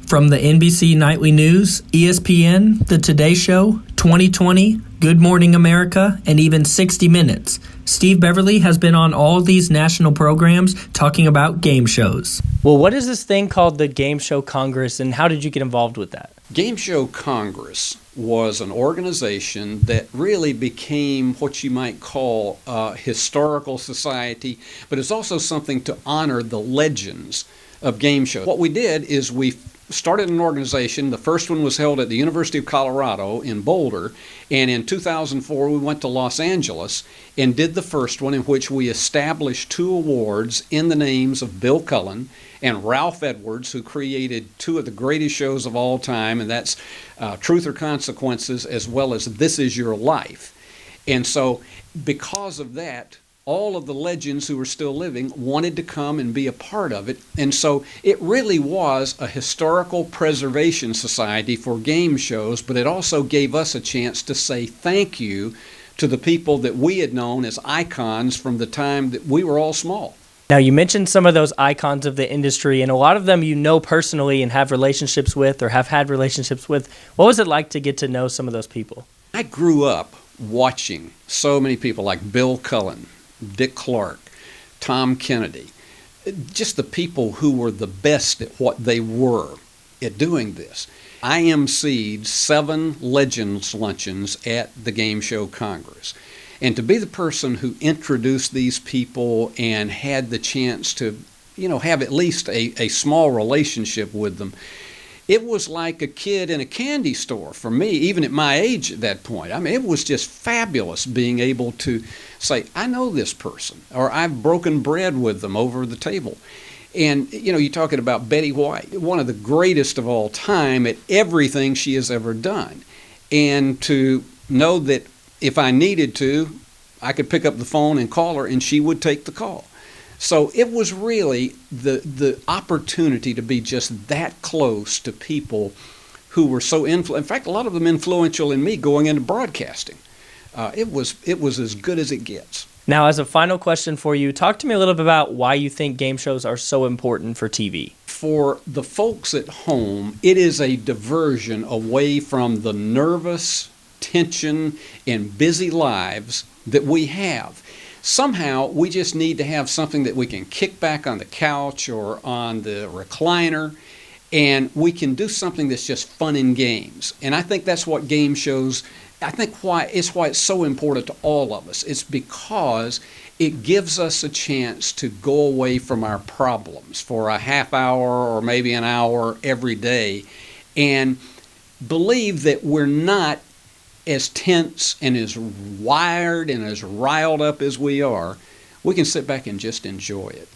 From the NBC Nightly News, ESPN, The Today Show, 2020, Good Morning America, and even 60 Minutes, Steve Beverly has been on all these national programs talking about game shows. Well, what is this thing called the Game Show Congress, and how did you get involved with that? Game Show Congress was an organization that really became what you might call a historical society, but it's also something to honor the legends of game shows. What we did is we started an organization. The first one was held at the University of Colorado in Boulder, and in 2004 we went to Los Angeles and did the first one, in which we established 2 awards in the names of Bill Cullen and Ralph Edwards, who created 2 of the greatest shows of all time, and that's Truth or Consequences, as well as This Is Your Life. And so because of that, all of the legends who were still living wanted to come and be a part of it. And so it really was a historical preservation society for game shows, but it also gave us a chance to say thank you to the people that we had known as icons from the time that we were all small. Now, you mentioned some of those icons of the industry, and a lot of them you know personally and have relationships with or have had relationships with. What was it like to get to know some of those people? I grew up watching so many people like Bill Cullen, Dick Clark, Tom Kennedy, just the people who were the best at what they were at doing this. I emceed 7 Legends Luncheons at the Game Show Congress. And to be the person who introduced these people and had the chance to, have at least a small relationship with them, it was like a kid in a candy store for me, even at my age at that point. I mean, it was just fabulous being able to say, I know this person, or I've broken bread with them over the table. And, you're talking about Betty White, one of the greatest of all time at everything she has ever done. And to know that if I needed to, I could pick up the phone and call her, and she would take the call. So it was really the opportunity to be just that close to people who were so in fact, a lot of them influential in me going into broadcasting. It was as good as it gets. Now, as a final question for you, talk to me a little bit about why you think game shows are so important for TV. For the folks at home, it is a diversion away from the nervous tension and busy lives that we have. Somehow, we just need to have something that we can kick back on the couch or on the recliner, and we can do something that's just fun and games. And I think that's what game shows, why it's so important to all of us. It's because it gives us a chance to go away from our problems for a half hour or maybe an hour every day and believe that we're not as tense and as wired and as riled up as we are. We can sit back and just enjoy it.